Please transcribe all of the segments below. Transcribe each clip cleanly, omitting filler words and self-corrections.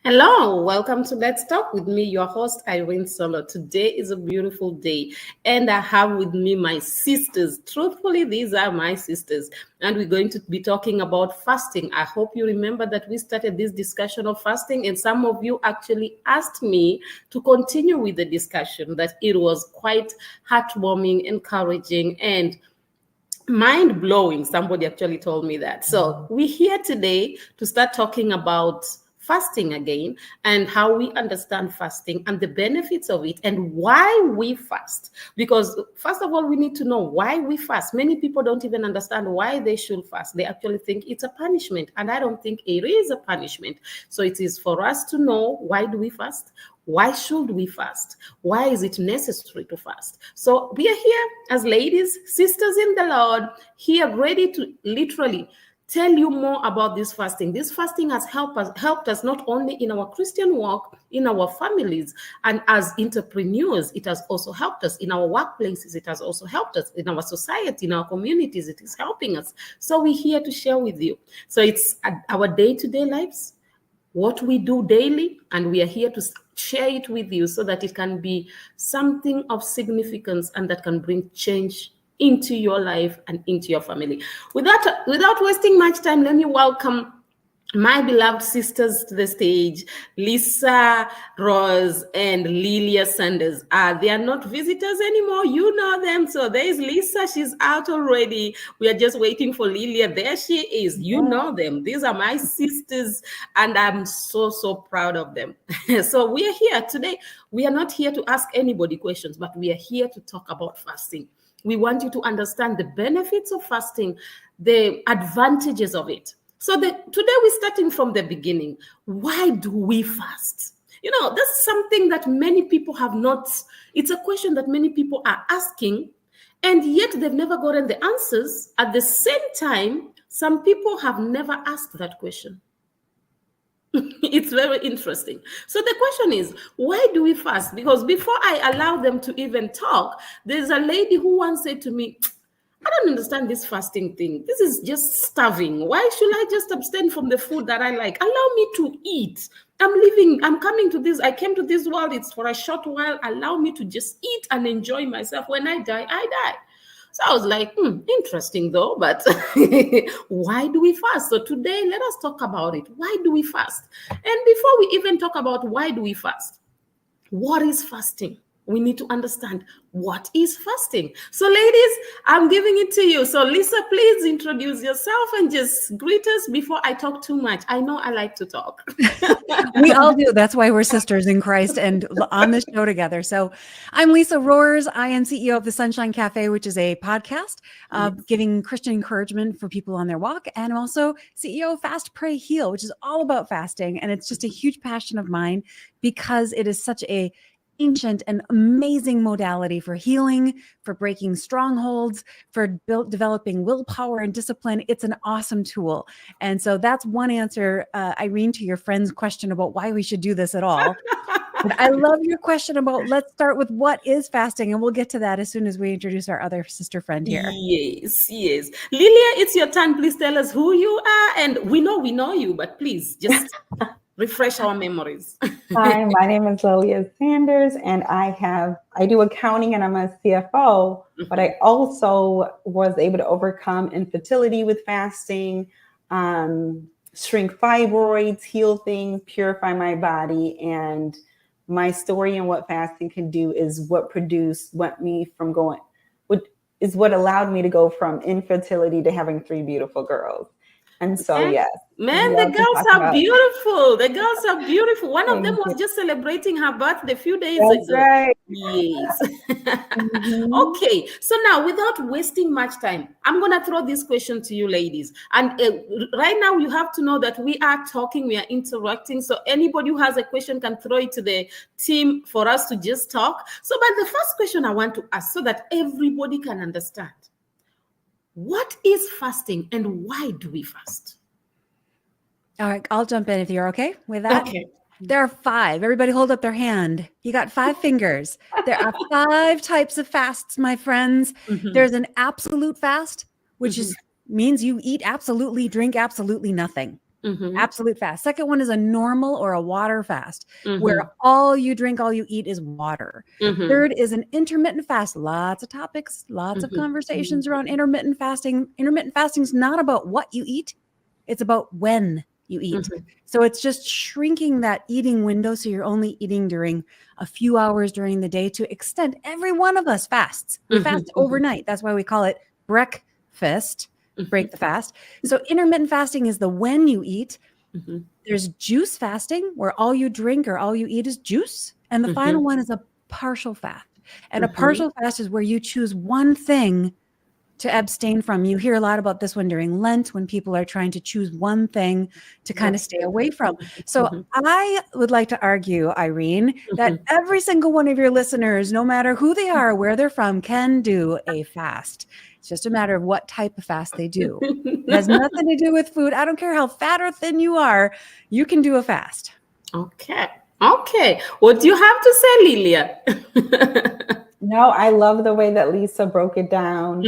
Hello, welcome to Let's Talk with me, your host, Irene Solo. Today is a beautiful day, and I have with me my sisters. Truthfully, these are my sisters, and we're going to be talking about fasting. I hope you remember that we started this discussion of fasting, and some of you actually asked me to continue with the discussion, that it was quite heartwarming, encouraging, and mind blowing. Somebody actually told me that. So we're here today to start talking about fasting again and how we understand fasting and the benefits of it and why we fast. Because, first of all, we need to know why we fast. Many people don't even understand why they should fast. They actually think it's a punishment, and I don't think it is a punishment. So it is for us to know, why do we fast? Why should we fast? Why is it necessary to fast? So we are here as ladies, sisters in the Lord, here ready to literally tell you more about this fasting. This fasting has helped us not only in our Christian walk, in our families, and as entrepreneurs. It has also helped us in our workplaces. It has also helped us in our society, in our communities. It is helping us. So we're here to share with you. So it's our day-to-day lives, what we do daily, and we are here to share it with you so that it can be something of significance and that can bring change into your life and into your family. Without wasting much time, let me welcome my beloved sisters to the stage, Lisa Rose and Lillia Sanders. They are not visitors anymore. You know them. So there's Lisa. She's out already. We are just waiting for Lillia. There she is. You know them. These are my sisters, and I'm so proud of them. So we are here today. We are not here to ask anybody questions, but we are here to talk about fasting. We want you to understand the benefits of fasting, the advantages of it. So today we're starting from the beginning. Why do we fast? You know, that's something that many people have not, it's a question that many people are asking, and yet they've never gotten the answers. At the same time, some people have never asked that question. It's very interesting. So the question is, why do we fast? Because before I allow them to even talk, there's a lady who once said to me, I don't understand this fasting thing. This is just starving. Why should I just abstain from the food that I like? Allow me to eat. I'm coming to this. I came to this world. It's for a short while. Allow me to just eat and enjoy myself. When I die, I die. So I was like, interesting though, but why do we fast? So today, let us talk about it. Why do we fast? And before we even talk about why do we fast, what is fasting? We need to understand what is fasting. So ladies, I'm giving it to you. So Lisa, please introduce yourself and just greet us before I talk too much. I know I like to talk. We all do. That's why we're sisters in Christ and on this show together. So I'm Lisa Rohrs. I am CEO of the Sunshine Cafe, which is a podcast giving Christian encouragement for people on their walk. And I'm also CEO of Fast, Pray, Heal, which is all about fasting. And it's just a huge passion of mine because it is such a ancient and amazing modality for healing, for breaking strongholds, for developing willpower and discipline. It's an awesome tool. And so that's one answer, Irene, to your friend's question about why we should do this at all. But I love your question about, let's start with what is fasting, and we'll get to that as soon as we introduce our other sister friend here. Yes. Lillia, it's your turn. Please tell us who you are. And we know you, but please just refresh our memories. Hi, my name is Lillia Sanders, and I do accounting, and I'm a CFO, but I also was able to overcome infertility with fasting, shrink fibroids, heal things, purify my body. And my story and what fasting can do is what allowed me to go from infertility to having 3 beautiful girls. And so, yes. Man, the girls are beautiful. The girls are beautiful. One of them was just celebrating her birthday a few days ago. Right. Yes. Okay. So now, without wasting much time, I'm going to throw this question to you ladies. And right now, you have to know that we are talking, we are interacting. So anybody who has a question can throw it to the team for us to just talk. So, but the first question I want to ask so that everybody can understand. What is fasting and why do we fast? All right, I'll jump in if you're okay with that. Okay. There are 5. Everybody hold up their hand. You got 5 fingers. There are 5 types of fasts, my friends. There's an absolute fast, which means you eat absolutely, drink absolutely nothing. Absolute fast. Second one is a normal or a water fast, Mm-hmm. where all you drink, all you eat is water. Mm-hmm. Third is an intermittent fast. Lots of topics, lots of conversations around intermittent fasting. Intermittent fasting is not about what you eat. It's about when you eat. So it's just shrinking that eating window. So you're only eating during a few hours during the day to extend. Every one of us fasts. We fast overnight. That's why we call it breakfast. Break the fast. So intermittent fasting is the when you eat. There's juice fasting, where all you drink or all you eat is juice. And the final one is a partial fast. And a partial fast is where you choose one thing to abstain from. You hear a lot about this one during Lent, when people are trying to choose one thing to kind of stay away from. So I would like to argue, Irene, that every single one of your listeners, no matter who they are, where they're from, can do a fast. It's just a matter of what type of fast they do. It has nothing to do with food. I don't care how fat or thin you are, you can do a fast. Okay. What do you have to say, Lillia? No, I love the way that Lisa broke it down.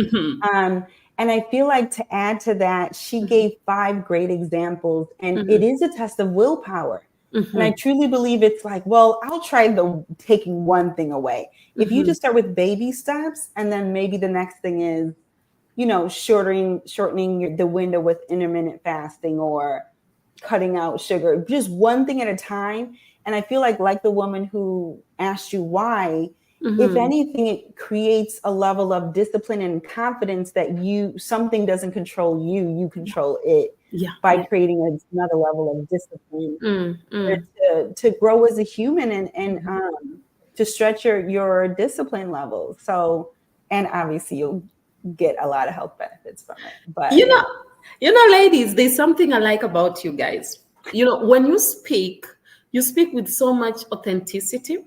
And I feel like, to add to that, she gave 5 great examples, and it is a test of willpower. And I truly believe it's like, well, I'll try taking one thing away. If you just start with baby steps, and then maybe the next thing is, shortening the window with intermittent fasting, or cutting out sugar, just one thing at a time. And I feel like the woman who asked you why, if anything, it creates a level of discipline and confidence that something doesn't control you, you control it, by creating another level of discipline to grow as a human and to stretch your discipline levels. So, and obviously you'll get a lot of health benefits from it. But ladies, there's something I like about you guys. When you speak with so much authenticity.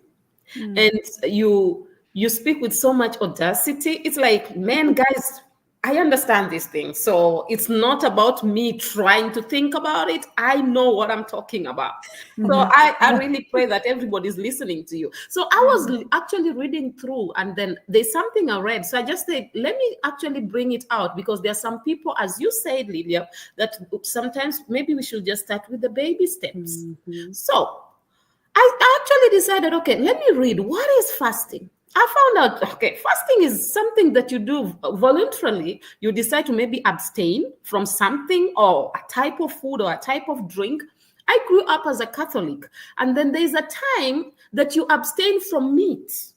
And you speak with so much audacity. It's like, man, guys, I understand these things. So it's not about me trying to think about it. I know what I'm talking about. So I really pray that everybody's listening to you. So I was actually reading through, and then there's something I read. So I just said, let me actually bring it out, because there are some people, as you said, Lillia, that sometimes maybe we should just start with the baby steps. So I actually decided, okay, let me read. What is fasting? I found out, okay, fasting is something that you do voluntarily. You decide to maybe abstain from something, or a type of food, or a type of drink. I grew up as a Catholic, and then there's a time that you abstain from meat.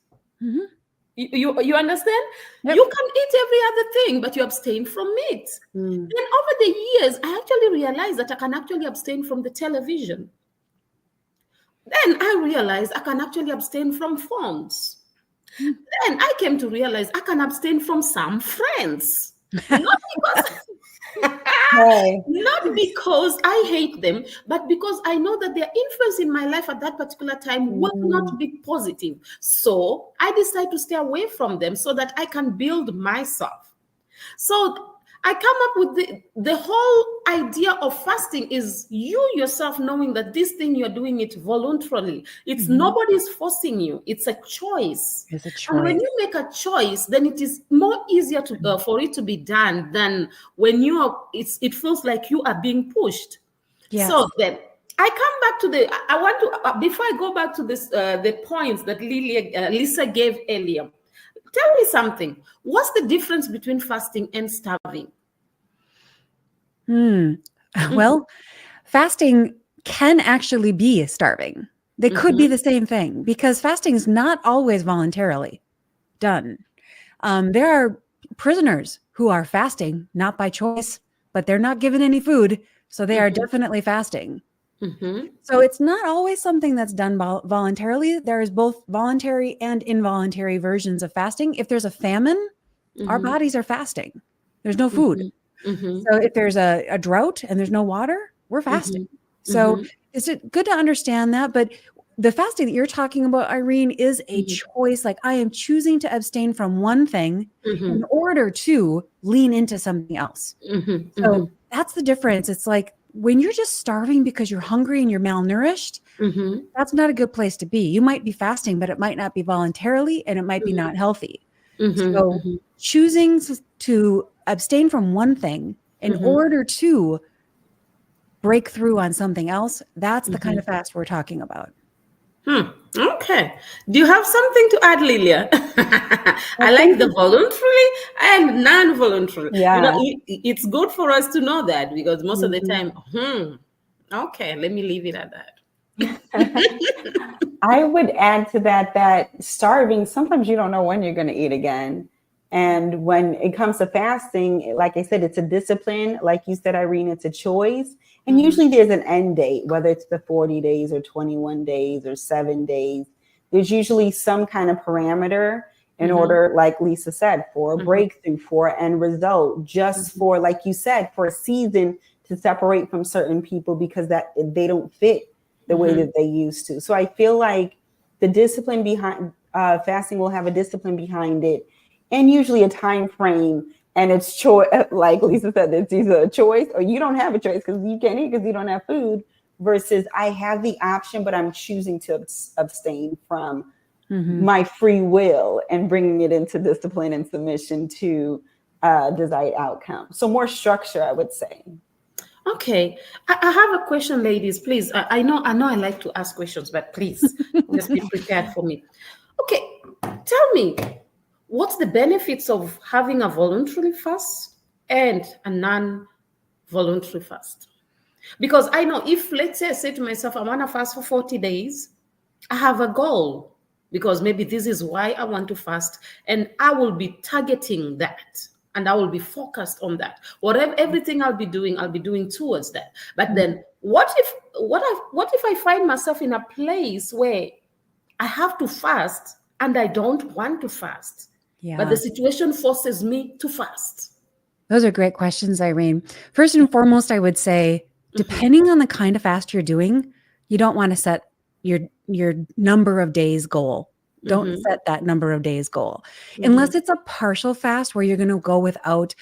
You understand? Yep. You can eat every other thing, but you abstain from meat. Then over the years, I actually realized that I can actually abstain from the television. Then I realized I can actually abstain from phones. Then I came to realize I can abstain from some friends. Not because I hate them, but because I know that their influence in my life at that particular time will not be positive. So I decide to stay away from them so that I can build myself. So I come up with the whole idea of fasting is you yourself knowing that this thing you're doing it voluntarily. It's nobody's forcing you. It's a choice. It's a choice. And when you make a choice, then it is more easier to for it to be done than when it feels like you are being pushed. Yes. So then I come back to I want to, before I go back to this, the points that Lisa gave earlier. Tell me something. What's the difference between fasting and starving? Well, fasting can actually be starving. They could be the same thing, because fasting is not always voluntarily done. There are prisoners who are fasting, not by choice, but they're not given any food. So they are definitely fasting. So it's not always something that's done voluntarily. There is both voluntary and involuntary versions of fasting. If there's a famine, our bodies are fasting. There's no food. So if there's a drought and there's no water, we're fasting. So it's good to understand that. But the fasting that you're talking about, Irene, is a choice. Like, I am choosing to abstain from one thing in order to lean into something else. So that's the difference. It's like, when you're just starving because you're hungry and you're malnourished, that's not a good place to be. You might be fasting, but it might not be voluntarily, and it might be not healthy. So choosing to abstain from one thing in order to break through on something else, that's the kind of fast we're talking about. Okay. Do you have something to add, Lillia? I like think the voluntary and non-voluntary. Yeah. It's good for us to know that, because most of the Mhm. time, okay, let me leave it at that. I would add to that starving, sometimes you don't know when you're going to eat again. And when it comes to fasting, like I said, it's a discipline. Like you said, Irene, it's a choice. And usually there's an end date, whether it's the 40 days or 21 days or 7 days. There's usually some kind of parameter in order, like Lisa said, for a breakthrough, for an end result, just for, like you said, for a season to separate from certain people because that they don't fit the way that they used to. So I feel like the discipline behind fasting will have a discipline behind it, and usually a time frame. And it's choice, like Lisa said, it's either a choice or you don't have a choice because you can't eat because you don't have food. Versus I have the option, but I'm choosing to abstain from my free will and bringing it into discipline and submission to desired outcome. So more structure, I would say. Okay, I have a question, ladies. Please, I know I like to ask questions, but please just be prepared for me. Okay, tell me, what's the benefits of having a voluntary fast and a non-voluntary fast? Because I know, if, let's say, I say to myself, I want to fast for 40 days, I have a goal, because maybe this is why I want to fast, and I will be targeting that. And I will be focused on that. Whatever, everything I'll be doing towards that. But then, what if I find myself in a place where I have to fast and I don't want to fast, but the situation forces me to fast? Those are great questions, Irene. First and foremost, I would say, depending on the kind of fast you're doing, you don't want to set your number of days goal. Don't set that number of days goal. Unless it's a partial fast where you're going to go without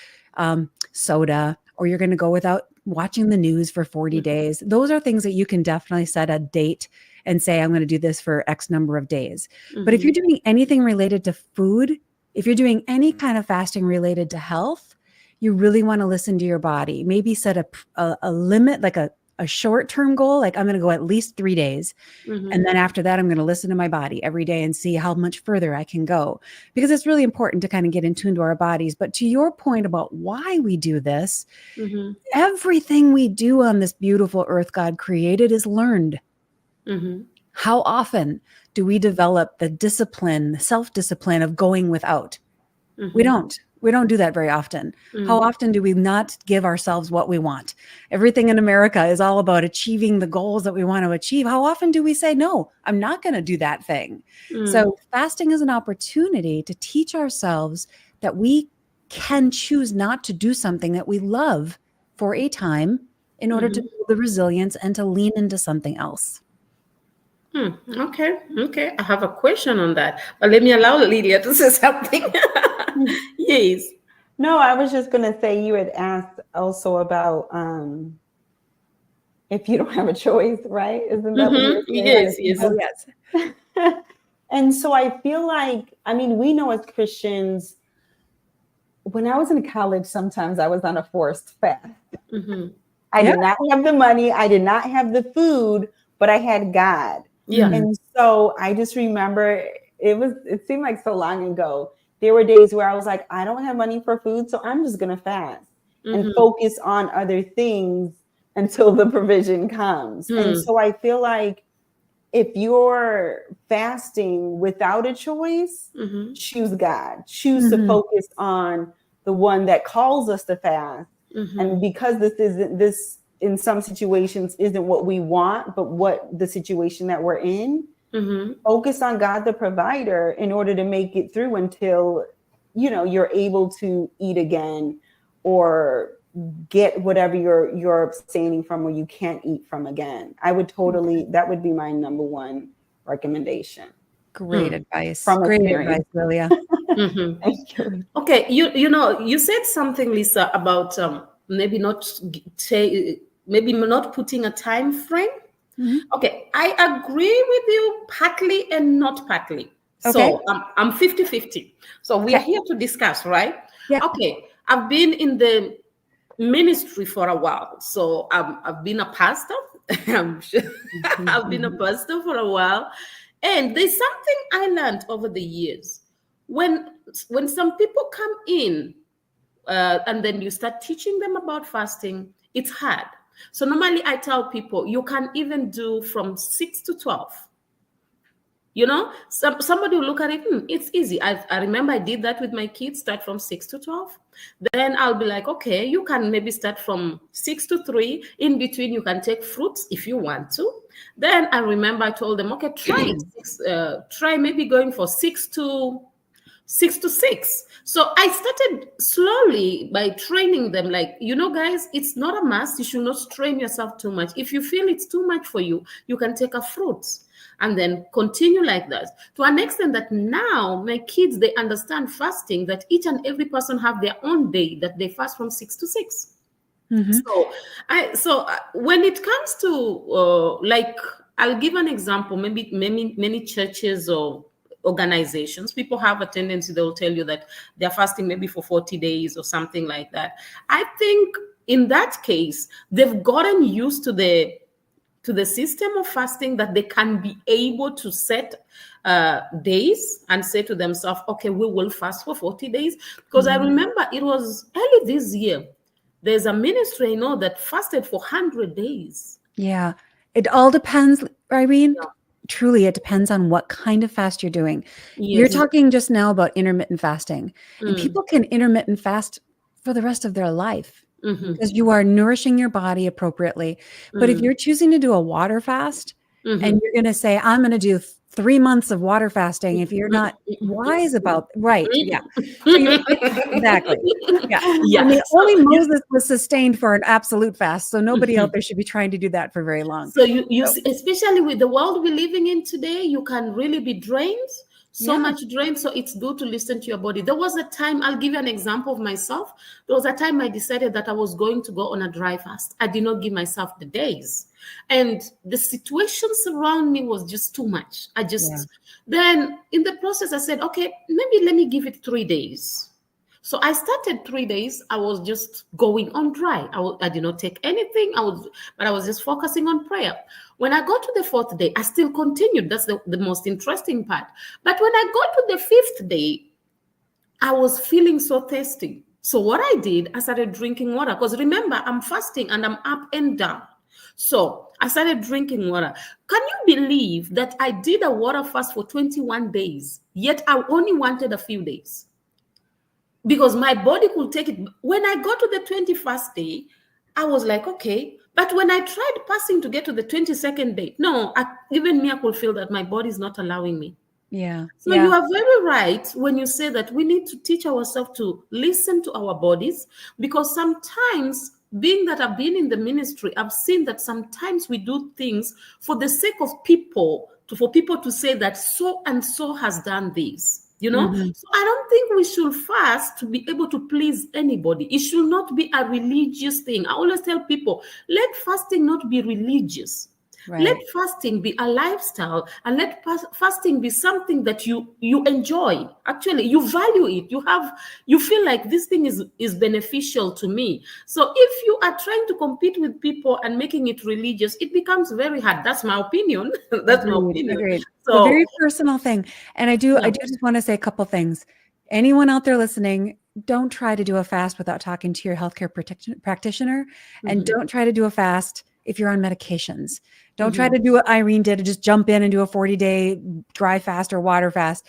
soda, or you're going to go without watching the news for 40 days. Those are things that you can definitely set a date and say, I'm going to do this for X number of days. But if you're doing anything related to food, if you're doing any kind of fasting related to health, you really want to listen to your body. Maybe set a limit, like a short-term goal, like I'm going to go at least 3 days. And then after that, I'm going to listen to my body every day and see how much further I can go, because it's really important to kind of get in tune to our bodies. But to your point about why we do this, everything we do on this beautiful earth God created is learned. How often do we develop the discipline, the self-discipline of going without? We don't. We don't do that very often. How often do we not give ourselves what we want? Everything in America is all about achieving the goals that we want to achieve. How often do we say, no, I'm not going to do that thing? So fasting is an opportunity to teach ourselves that we can choose not to do something that we love for a time in order to build the resilience and to lean into something else. Okay. I have a question on that, but let me allow Lillia to say something. Yes. No, I was just going to say, you had asked also about if you don't have a choice, right? Isn't that what you're saying? Yes. Oh, yes. And so I feel like, I mean, we know as Christians, when I was in college, sometimes I was on a forced fast. I did not have the money. I did not have the food, but I had God. And so I just remember it seemed like so long ago. There were days where I was like, I don't have money for food, so I'm just going to fast and focus on other things until the provision comes. And so I feel like if you're fasting without a choice, choose God, choose to focus on the one that calls us to fast. And because this in some situations isn't what we want, but what the situation that we're in, focus on God, the provider, in order to make it through until, you're able to eat again or get whatever you're abstaining from or you can't eat from again. That would be my number one recommendation. Great advice. From Great experience. advice, Lillia. Thank you. Okay, you said something, Lisa, about maybe not putting a time frame. Okay, I agree with you partly and not partly. Okay. So I'm 50-50. So we are here to discuss, right? Yeah. Okay, I've been in the ministry for a while. So I've been a pastor. I'm sure I've been a pastor for a while. And there's something I learned over the years. When some people come in and then you start teaching them about fasting, it's hard. So normally I tell people you can even do from 6 to 12. Somebody will look at it, it's easy. I remember I did that with my kids, start from 6 to 12. Then I'll be like, okay, you can maybe start from 6 to 3. In between, you can take fruits if you want to. Then I remember I told them, okay, try maybe going for 6 to 6. So I started slowly by training them, like, guys, it's not a must. You should not strain yourself too much. If you feel it's too much for you, you can take a fruit and then continue like that, to an extent that now my kids, they understand fasting, that each and every person have their own day that they fast from 6 to 6. So when it comes to like, I'll give an example. Maybe many churches or organizations, people have a tendency, they'll tell you that they're fasting maybe for 40 days or something like that. I think in that case, they've gotten used to the system of fasting, that they can be able to set days and say to themselves, okay, we will fast for 40 days. Because I remember it was early this year, there's a ministry I know that fasted for 100 days. Yeah, it all depends, Irene. Yeah. Truly, it depends on what kind of fast you're doing. Yes. You're talking just now about intermittent fasting, and people can intermittent fast for the rest of their life. Because you are nourishing your body appropriately. But if you're choosing to do a water fast and you're going to say, I'm going to do 3 months of water fasting, if you're not wise about, right. Yeah. So exactly. Yeah. Yes. I mean, only Moses was sustained for an absolute fast. So nobody out there should be trying to do that for very long. So you especially with the world we're living in today, you can really be drained. Much drained. So it's good to listen to your body. There was a time, I'll give you an example of myself. There was a time I decided that I was going to go on a dry fast. I did not give myself the days. And the situations around me was just too much. Then in the process, I said, okay, maybe let me give it 3 days. So I started 3 days. I was just going on dry. I did not take anything. But I was just focusing on prayer. When I got to the 4th day, I still continued. That's the most interesting part. But when I got to the 5th day, I was feeling so thirsty. So what I did, I started drinking water. Because remember, I'm fasting and I'm up and down. So I started drinking water. Can you believe that I did a water fast for 21 days, yet I only wanted a few days? Because my body could take it. When I got to the 21st day, I was like, okay. But when I tried passing to get to the 22nd day, even me, I could feel that my body is not allowing me. Yeah. So you are very right when you say that we need to teach ourselves to listen to our bodies, because sometimes, being that I've been in the ministry, I've seen that sometimes we do things for the sake of people, for people to say that so and so has done this. So I don't think we should fast to be able to please anybody. It should not be a religious thing. I always tell people, let fasting not be religious. Right. Let fasting be a lifestyle, and let fasting be something that you enjoy. Actually, you value it. You feel like this thing is beneficial to me. So if you are trying to compete with people and making it religious, it becomes very hard. That's my opinion. Agreed. So, a very personal thing. And I do just want to say a couple things. Anyone out there listening, don't try to do a fast without talking to your healthcare practitioner, and don't try to do a fast if you're on medications. Don't try to do what Irene did, to just jump in and do a 40-day dry fast or water fast.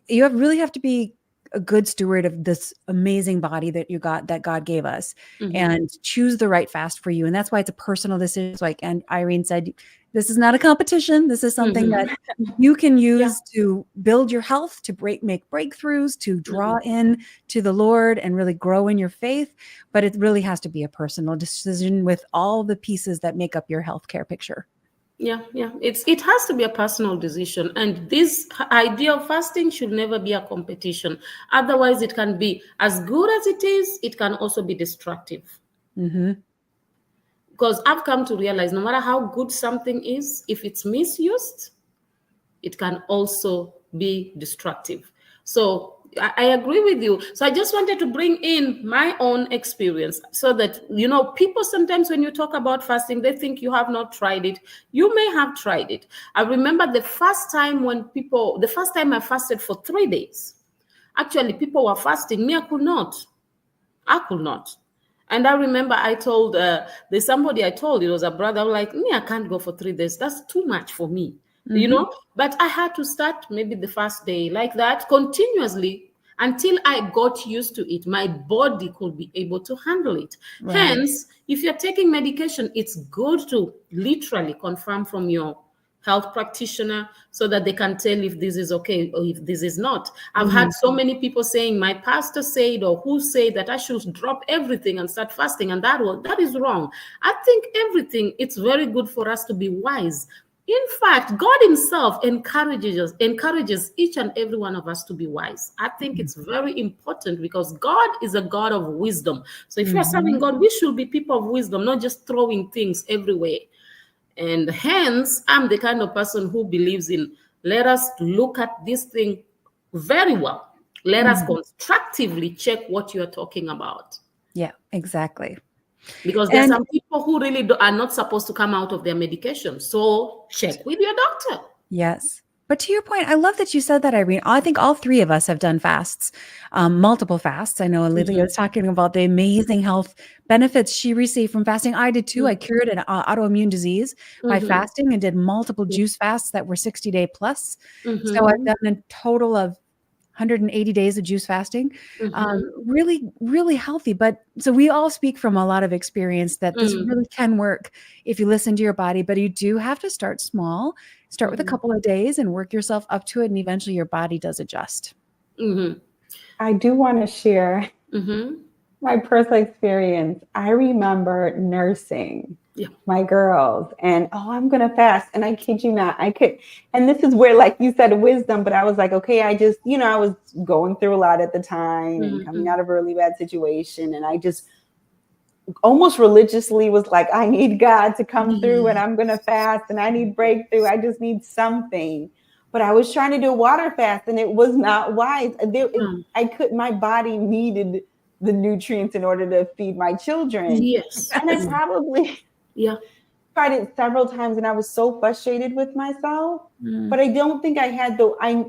You really have to be a good steward of this amazing body that God gave us, and choose the right fast for you. And that's why it's a personal decision. Like, and Irene said, this is not a competition. This is something that you can use to build your health, to make breakthroughs, to draw in to the Lord and really grow in your faith. But it really has to be a personal decision with all the pieces that make up your healthcare picture. Yeah. It has to be a personal decision. And this idea of fasting should never be a competition. Otherwise, it can be as good as it is. It can also be destructive. Because I've come to realize no matter how good something is, if it's misused, it can also be destructive. So I agree with you. So I just wanted to bring in my own experience so that, people sometimes when you talk about fasting, they think you have not tried it. You may have tried it. I remember the first time I fasted for 3 days. Actually, people were fasting. Me, I could not. And I remember I told, there's somebody I told, it was a brother, I'm like, me, I can't go for 3 days. That's too much for me, But I had to start maybe the first day like that continuously until I got used to it. My body could be able to handle it. Right. Hence, if you're taking medication, it's good to literally confirm from your health practitioner so that they can tell if this is okay or if this is not. I've had so many people saying my pastor said or who said that I should drop everything and start fasting, and that is wrong. I think it's very good for us to be wise. In fact, God himself encourages each and every one of us to be wise. I think it's very important because God is a God of wisdom. So if you're serving God, we should be people of wisdom, not just throwing things everywhere. And hence, I'm the kind of person who believes in let us look at this thing very well. Let us constructively check what you're talking about. Yeah, exactly. Because there are some people who really are not supposed to come out of their medication. So check with your doctor. Yes. But to your point, I love that you said that, Irene. I think all three of us have done fasts, multiple fasts. I know Lillia was talking about the amazing health benefits she received from fasting. I did too. I cured an autoimmune disease by fasting and did multiple juice fasts that were 60-day plus. So I've done a total of 180 days of juice fasting. Really, really healthy. But so we all speak from a lot of experience that this really can work if you listen to your body, but you do have to start small, start with a couple of days and work yourself up to it. And eventually your body does adjust. I do want to share my personal experience. I remember nursing my girls and, I'm going to fast. And I kid you not, and this is where, like you said, wisdom, but I was like, okay, I just, I was going through a lot at the time and coming out of a really bad situation. And I just almost religiously was like, I need God to come through and I'm going to fast and I need breakthrough. I just need something. But I was trying to do a water fast and it was not wise. My body needed the nutrients in order to feed my children. Yes. And I probably tried it several times and I was so frustrated with myself, but I don't think I had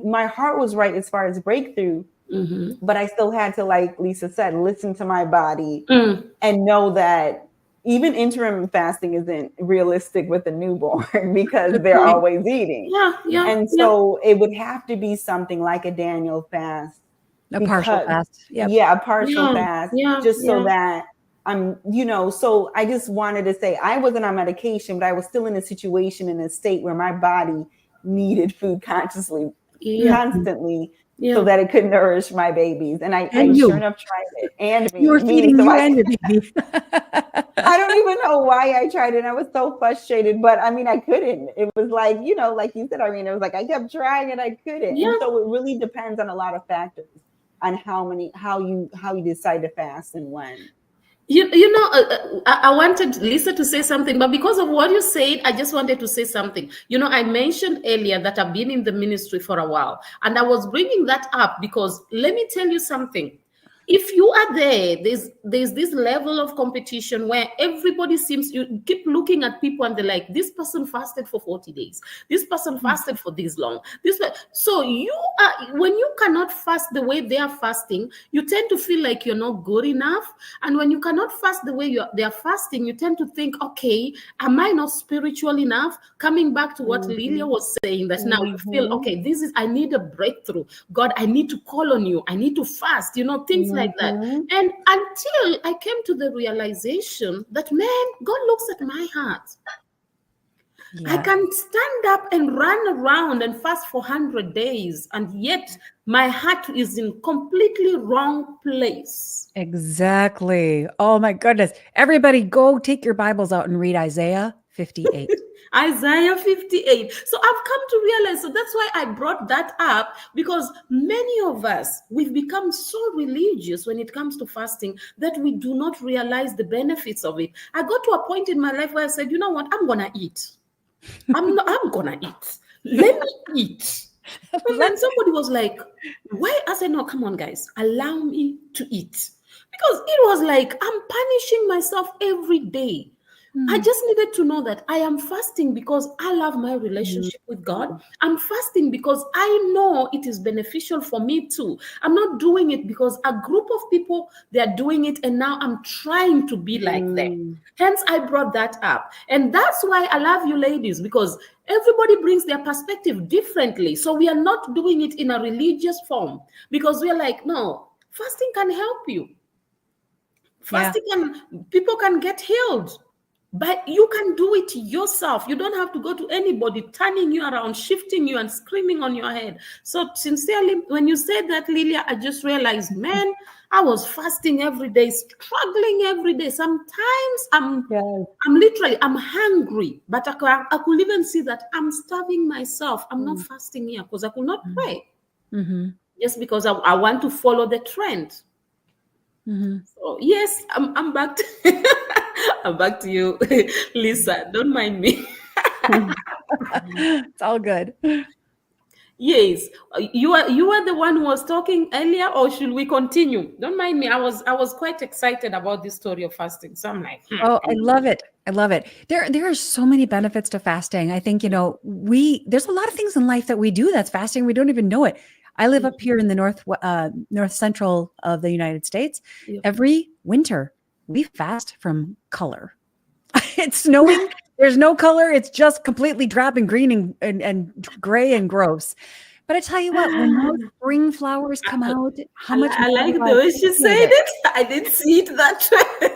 my heart was right as far as breakthrough, but I still had to, like Lisa said, listen to my body and know that even intermittent fasting isn't realistic with a newborn because they're always eating. So it would have to be something like a Daniel fast. A partial fast. A partial fast. So that so I just wanted to say I wasn't on medication, but I was still in a situation, in a state where my body needed food constantly, constantly, so that it could nourish my babies. And I sure enough tried it. And me. You were feeding you and your baby. I don't even know why I tried it. I was so frustrated, but I mean, I couldn't. It was like, like you said, Irene, it was like I kept trying and I couldn't. And so it really depends on a lot of factors on how you decide to fast and when. I wanted Lisa to say something, but because of what you said, I just wanted to say something. I mentioned earlier that I've been in the ministry for a while, and I was bringing that up because let me tell you something. If you are there's this level of competition where everybody you keep looking at people and they're like, this person fasted for 40 days. This person fasted for this long. So when you cannot fast the way they are fasting, you tend to feel like you're not good enough. And when you cannot fast the way they are fasting, you tend to think, okay, am I not spiritual enough? Coming back to what Lillia was saying, that now you feel, okay, I need a breakthrough. God, I need to call on you. I need to fast, things like that. And until I came to the realization that, man, God looks at my heart. I can stand up and run around and fast for 100 days, and yet my heart is in completely wrong place. Exactly. Oh my goodness. Everybody go take your Bibles out and read Isaiah 58. Isaiah 58. So I've come to realize, so that's why I brought that up, because many of us, we've become so religious when it comes to fasting that we do not realize the benefits of it. I got to a point in my life where I said, you know what, I'm going to eat. I'm going to eat. Let me eat. Let then somebody was like, why? I said, no, come on, guys, allow me to eat. Because it was like, I'm punishing myself every day. I just needed to know that I am fasting because I love my relationship with God. I'm fasting because I know it is beneficial for me too. I'm not doing it because a group of people, they're doing it and now I'm trying to be like them. Hence, I brought that up. And that's why I love you ladies, because everybody brings their perspective differently. So we are not doing it in a religious form because we're like, no, fasting can help you. Fasting people can get healed. But you can do it yourself. You don't have to go to anybody turning you around, shifting you and screaming on your head. So sincerely, when you said that, Lillia, I just realized, man, I was fasting every day, struggling every day. Sometimes I'm hungry, but I could even see that I'm starving myself. I'm not fasting here because I could not pray. Just because I want to follow the trend. So yes, I'm back to I'm back to you, Lisa. Don't mind me. It's all good. Yes, you are the one who was talking earlier, or should we continue? Don't mind me. I was quite excited about this story of fasting. So I'm like, Oh, I love it. I love it. There are so many benefits to fasting. I think, there's a lot of things in life that we do that's fasting. We don't even know it. I live up here in the north central of the United States. Every winter, we fast from color. It's snowing. There's no color. It's just completely drab and green and gray and gross. But I tell you what, when those spring flowers come out, how much I more like do the way she said appreciate it. I didn't see it that way.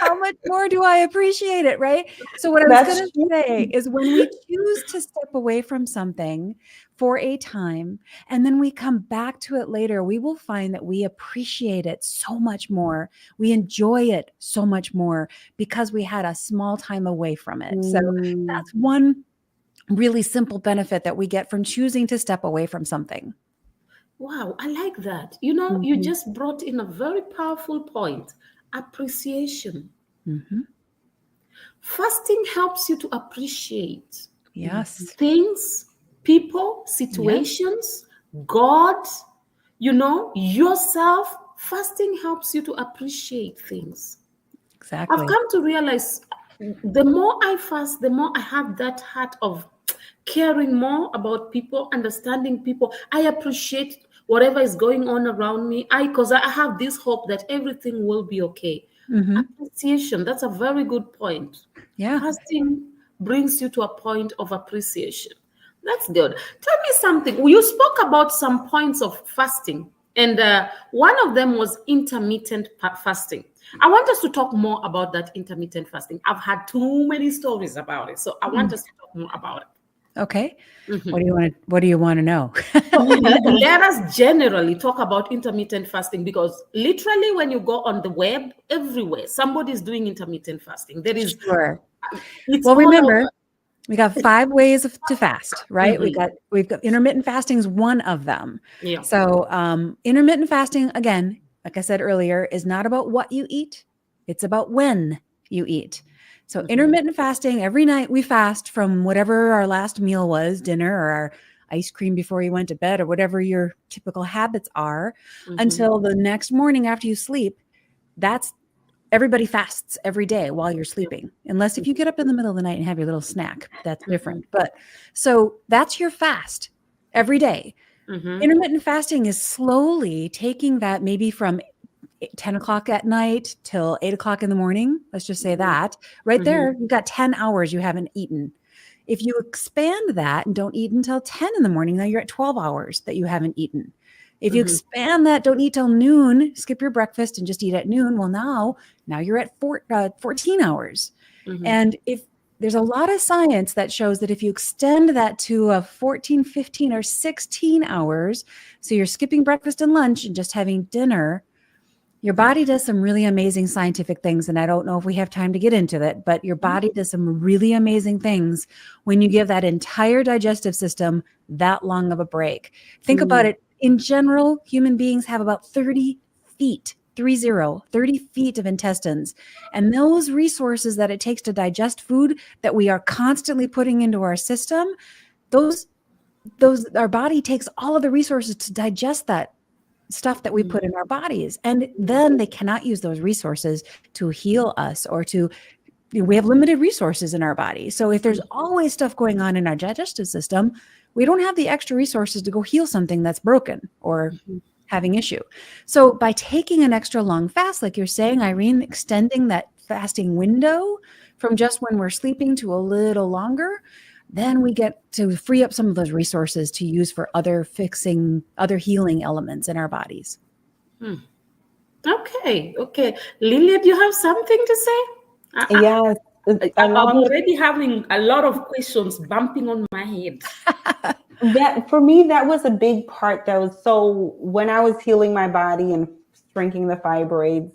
how much more do I appreciate it, right? So what I was going to say is when we choose to step away from something for a time, and then we come back to it later, we will find that we appreciate it so much more. We enjoy it so much more because we had a small time away from it. So that's one really simple benefit that we get from choosing to step away from something. Wow, I like that. You just brought in a very powerful point. Appreciation. Fasting helps you to appreciate things, people, situations, God, yourself. Fasting helps you to appreciate things. Exactly. I've come to realize the more I fast, the more I have that heart of caring more about people, understanding people. I appreciate whatever is going on around me. Because I have this hope that everything will be okay. Appreciation, that's a very good point. Fasting brings you to a point of appreciation. That's good. Tell me something. You spoke about some points of fasting, and one of them was intermittent fasting. I want us to talk more about that intermittent fasting. I've had too many stories about it, so I want us to talk more about it. Okay. What do you want to know? Let us generally talk about intermittent fasting, because literally when you go on the web, everywhere somebody's doing intermittent fasting. There is well, remember, we got 5 ways to fast, right? We've got intermittent fasting is one of them. So intermittent fasting, again, like I said earlier, is not about what you eat. It's about when you eat. So intermittent fasting, every night we fast from whatever our last meal was, dinner or our ice cream before you went to bed or whatever your typical habits are, until the next morning after you sleep. Everybody fasts every day while you're sleeping, unless if you get up in the middle of the night and have your little snack, that's different. But so that's your fast every day. Intermittent fasting is slowly taking that maybe from 10 o'clock at night till 8 o'clock in the morning. Let's just say that right there, you've got 10 hours you haven't eaten. If you expand that and don't eat until 10 in the morning, now you're at 12 hours that you haven't eaten. If you expand that, don't eat till noon, skip your breakfast and just eat at noon. Well, now you're at 14 hours. And if there's a lot of science that shows that if you extend that to a 14, 15, or 16 hours, so you're skipping breakfast and lunch and just having dinner, your body does some really amazing scientific things. And I don't know if we have time to get into that, but your body does some really amazing things when you give that entire digestive system that long of a break. Think about it. In general, human beings have about 30 feet, 30 feet of intestines. And those resources that it takes to digest food that we are constantly putting into our system, those our body takes all of the resources to digest that stuff that we put in our bodies. And then they cannot use those resources to heal us or to, we have limited resources in our body. So if there's always stuff going on in our digestive system, we don't have the extra resources to go heal something that's broken or having issue. So by taking an extra long fast, like you're saying, Irene, extending that fasting window from just when we're sleeping to a little longer, then we get to free up some of those resources to use for other healing elements in our bodies. Okay. Lillia, do you have something to say? Yes. I'm already having a lot of questions bumping on my head. That for me, that was a big part. So when I was healing my body and shrinking the fibroids,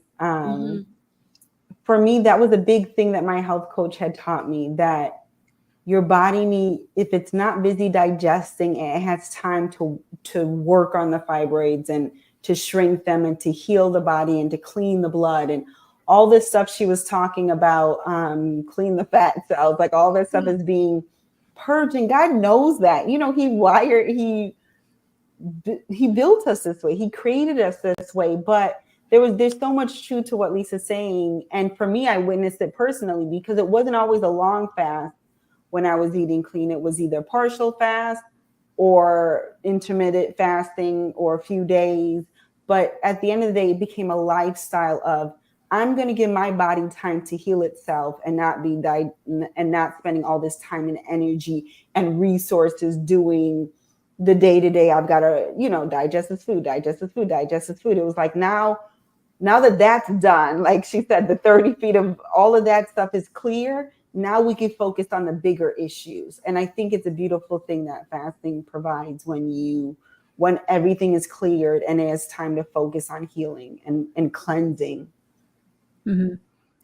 for me, that was a big thing that my health coach had taught me, that your body if it's not busy digesting, it has time to work on the fibroids and to shrink them and to heal the body and to clean the blood and all this stuff she was talking about, clean the fat cells, like all this stuff is being purged. And God knows that, he built us this way. He created us this way, but there's so much truth to what Lisa's saying. And for me, I witnessed it personally because it wasn't always a long fast when I was eating clean. It was either partial fast or intermittent fasting or a few days. But at the end of the day, it became a lifestyle of, I'm going to give my body time to heal itself and not spending all this time and energy and resources doing the day-to-day. I've got to, digest this food. It was like, now that that's done, like she said, the 30 feet of all of that stuff is clear. Now we can focus on the bigger issues. And I think it's a beautiful thing that fasting provides when everything is cleared and it's time to focus on healing and cleansing. Mm-hmm.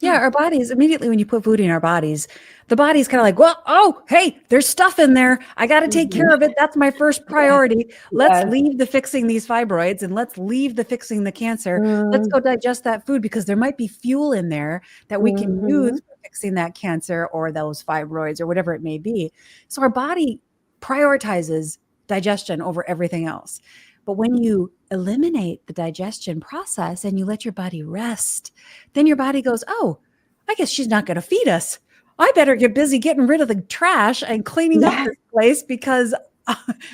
Yeah, our bodies, immediately when you put food in our bodies, the body's kind of like, well, oh, hey, there's stuff in there. I got to take care of it. That's my first priority. Let's leave the fixing these fibroids and let's leave the fixing the cancer. Let's go digest that food because there might be fuel in there that we can use for fixing that cancer or those fibroids or whatever it may be. So our body prioritizes digestion over everything else. But when you eliminate the digestion process and you let your body rest, then your body goes, oh, I guess she's not going to feed us. I better get busy getting rid of the trash and cleaning up this place because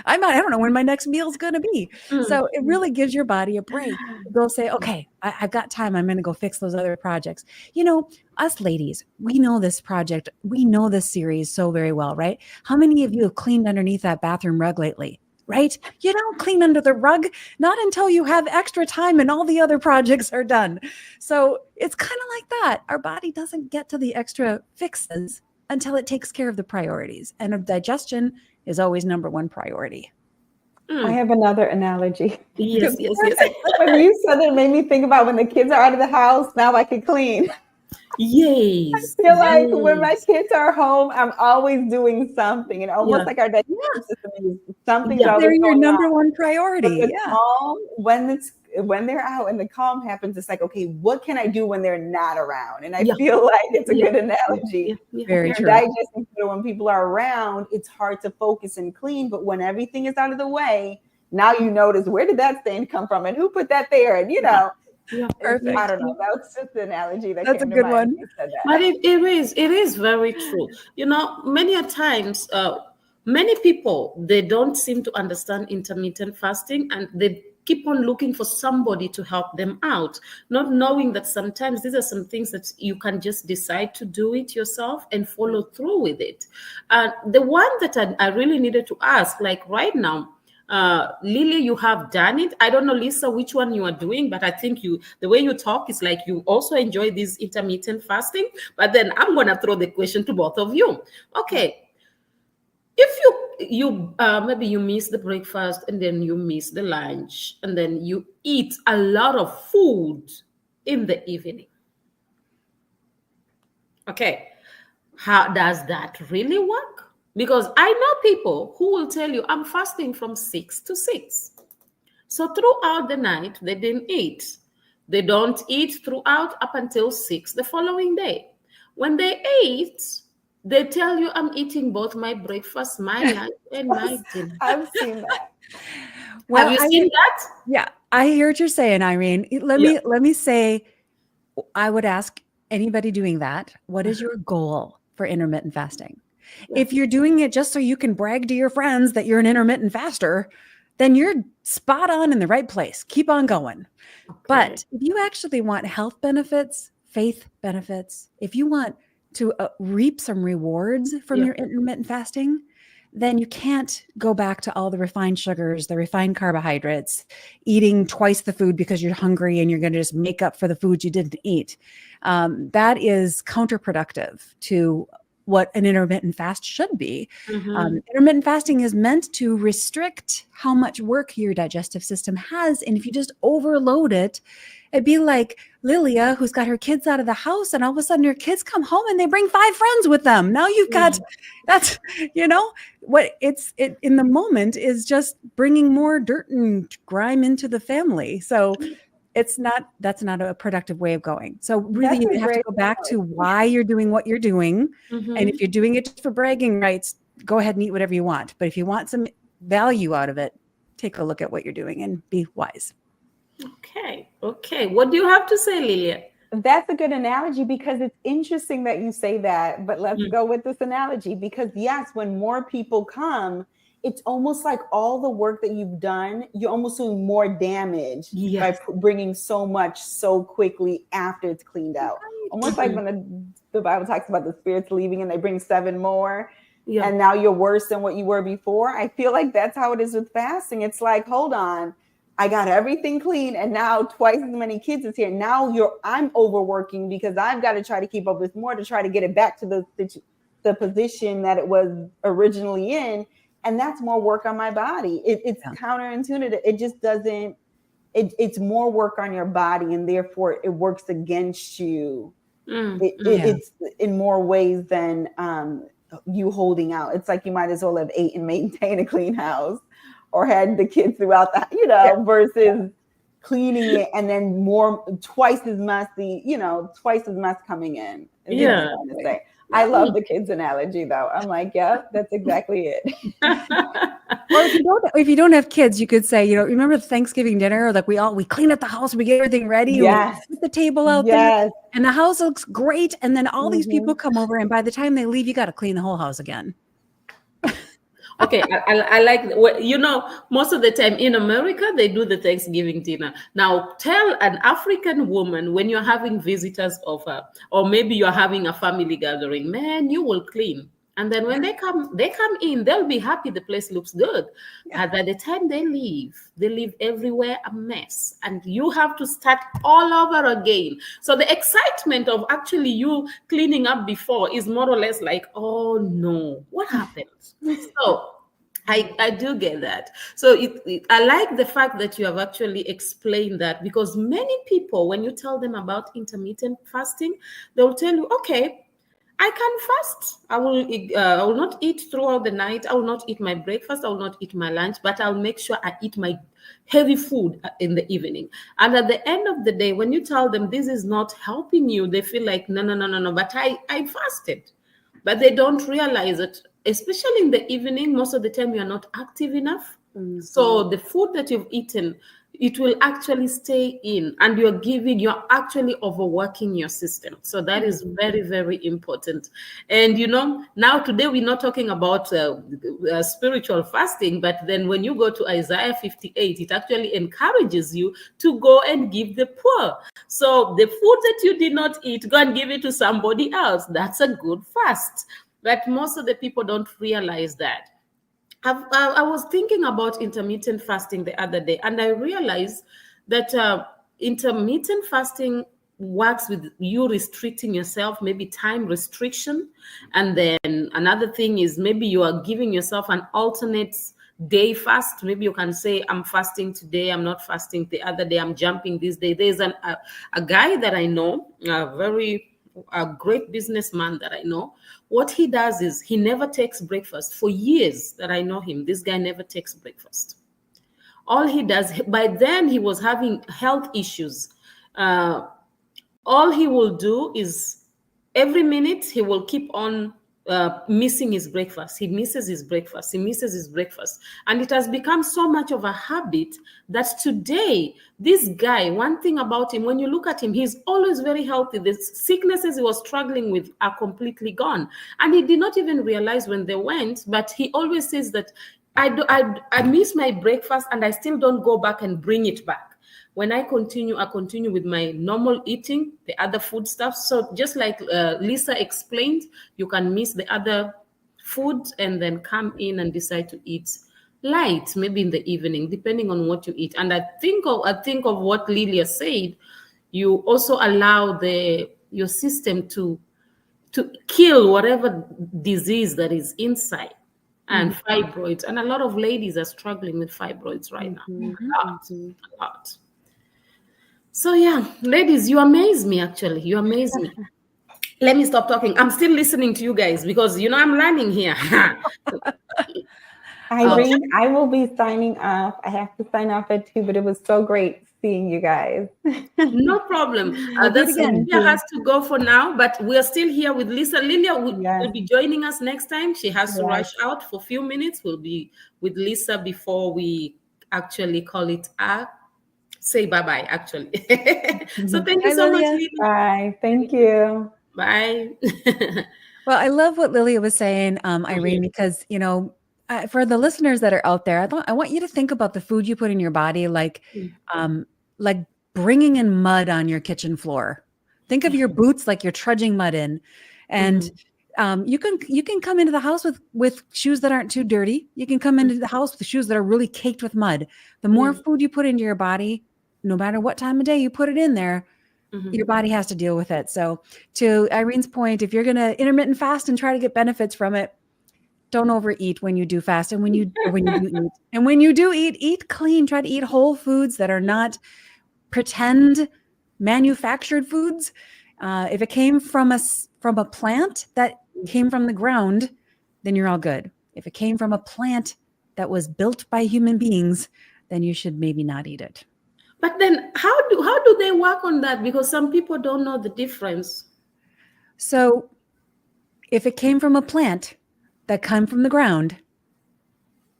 I don't know when my next meal is going to be. So it really gives your body a break. Go say, okay, I've got time. I'm going to go fix those other projects. Us ladies, we know this project. We know this series so very well, right? How many of you have cleaned underneath that bathroom rug lately? Right? You don't clean under the rug, not until you have extra time and all the other projects are done. So it's kind of like that. Our body doesn't get to the extra fixes until it takes care of the priorities. And digestion is always number one priority. I have another analogy. Yes. When you said it, made me think about when the kids are out of the house, now I can clean. Yes. I feel like when my kids are home, I'm always doing something, and almost like our digestive system is something. They're your number one priority. Calm, when they're out and the calm happens, it's like, okay, what can I do when they're not around? And I feel like it's a good analogy. Very true. Digesting, when people are around, it's hard to focus and clean, but when everything is out of the way, now you notice, where did that stain come from and who put that there? And perfect. I don't know. That's just the analogy that that's came a good to mind. one. But it is very true. Many a times, many people, they don't seem to understand intermittent fasting, and they keep on looking for somebody to help them out, not knowing that sometimes these are some things that you can just decide to do it yourself and follow through with it. And the one that I really needed to ask, like right now, Lillia, you have done it. I don't know, Lisa, which one you are doing, but I think the way you talk is like you also enjoy this intermittent fasting. But then I'm going to throw the question to both of you. Okay. If you maybe you miss the breakfast and then you miss the lunch and then you eat a lot of food in the evening. Okay. How does that really work? Because I know people who will tell you, I'm fasting from 6 to 6. So throughout the night, they didn't eat. They don't eat throughout up until 6 the following day. When they ate, They tell you I'm eating both my breakfast, my lunch, and my dinner. I've seen that. Have you seen that? Yeah, I hear what you're saying, Irene. Let me say, I would ask anybody doing that, what is your goal for intermittent fasting? Yeah. If you're doing it just so you can brag to your friends that you're an intermittent faster, then you're spot on in the right place. Keep on going. Okay. But if you actually want health benefits, faith benefits, if you want to reap some rewards from your intermittent fasting, then you can't go back to all the refined sugars, the refined carbohydrates, eating twice the food because you're hungry and you're going to just make up for the food you didn't eat. That is counterproductive to what an intermittent fast should be. Intermittent fasting is meant to restrict how much work your digestive system has. And if you just overload it, it'd be like Lillia, who's got her kids out of the house, and all of a sudden her kids come home and they bring 5 friends with them. Now you've got, that's, what it in the moment is just bringing more dirt and grime into the family. So that's not a productive way of going. So really you have to go back to why you're doing what you're doing. And if you're doing it just for bragging rights, go ahead and eat whatever you want. But if you want some value out of it, take a look at what you're doing and be wise. Okay. What do you have to say, Lillia? That's a good analogy because it's interesting that you say that, but let's go with this analogy because yes, when more people come, it's almost like all the work that you've done, you're almost doing more damage by bringing so much so quickly after it's cleaned out. Almost like when the Bible talks about the spirits leaving and they bring 7 more and now you're worse than what you were before. I feel like that's how it is with fasting. It's like, hold on, I got everything clean and now twice as many kids is here. Now I'm overworking because I've got to try to keep up with more to try to get it back to the position that it was originally in. And that's more work on my body. It's counterintuitive. It just doesn't, it's more work on your body and therefore it works against you. It's in more ways than you holding out. It's like you might as well have ate and maintained a clean house or had the kids throughout the, versus cleaning it and then twice as mess coming in. I love the kids analogy though. I'm like, yeah, that's exactly it. Or if you don't have kids, you could say, remember the Thanksgiving dinner? Like we clean up the house, we get everything ready, we put the table out there, and the house looks great. And then all these people come over, and by the time they leave, you got to clean the whole house again. Okay, I like, most of the time in America, they do the Thanksgiving dinner. Now, tell an African woman when you're having visitors over, or maybe you're having a family gathering, man, you will clean. And then when they come in, they'll be happy the place looks good. But by the time they leave everywhere a mess. And you have to start all over again. So the excitement of actually you cleaning up before is more or less like, oh no, what happened? So I do get that. So I like the fact that you have actually explained that because many people, when you tell them about intermittent fasting, they'll tell you, okay, I can fast. I will not eat throughout the night. I will not eat my breakfast. I will not eat my lunch, but I'll make sure I eat my heavy food in the evening. And at the end of the day, when you tell them this is not helping you, they feel like, no, but I fasted. But they don't realize it, especially in the evening, most of the time you are not active enough. So the food that you've eaten, it will actually stay in and you're actually overworking your system. So that is very, very important. And, now today we're not talking about spiritual fasting, but then when you go to Isaiah 58, it actually encourages you to go and give the poor. So the food that you did not eat, go and give it to somebody else. That's a good fast. But most of the people don't realize that. I was thinking about intermittent fasting the other day, and I realized that intermittent fasting works with you restricting yourself, maybe time restriction. And then another thing is maybe you are giving yourself an alternate day fast. Maybe you can say, I'm fasting today, I'm not fasting the other day, I'm jumping this day. There's a guy that I know, a great businessman that I know. What he does is he never takes breakfast. For years that I know him, this guy never takes breakfast. All he does, by then he was having health issues. All he will do is every minute he will keep on missing his breakfast. He misses his breakfast. He misses his breakfast. And it has become so much of a habit that today, this guy, one thing about him, when you look at him, he's always very healthy. The sicknesses he was struggling with are completely gone. And he did not even realize when they went, but he always says that I miss my breakfast and I still don't go back and bring it back. When I continue with my normal eating, the other food stuff. So just like Lisa explained, you can miss the other food and then come in and decide to eat light, maybe in the evening, depending on what you eat. And I think of what Lillia said. You also allow your system to kill whatever disease that is inside. And fibroids. And a lot of ladies are struggling with fibroids right now. A lot. So yeah, ladies, you amaze me, actually. You amaze me. Let me stop talking. I'm still listening to you guys because, I'm learning here. Irene, I will be signing off. I have to sign off at 2, but it was so great seeing you guys. No problem. Lillia has to go for now, but we're still here with Lisa. Lillia will be joining us next time. She has to rush out for a few minutes. We'll be with Lisa before we actually call it say bye-bye, actually. So thank you so much, Lillia. Bye. Thank you. Bye. Well, I love what Lillia was saying, Irene, because, for the listeners that are out there, I want you to think about the food you put in your body, like bringing in mud on your kitchen floor. Think of your boots like you're trudging mud in, and you can come into the house with shoes that aren't too dirty. You can come into the house with shoes that are really caked with mud. The more food you put into your body, no matter what time of day you put it in there, your body has to deal with it. So to Irene's point, if you're going to intermittent fast and try to get benefits from it, don't overeat when you do fast. And when you do eat, and when you do eat clean, try to eat whole foods that are not pretend manufactured foods. If it came from a plant that came from the ground, then you're all good. If it came from a plant that was built by human beings, then you should maybe not eat it. But then how do they work on that? Because some people don't know the difference. So if it came from a plant that came from the ground,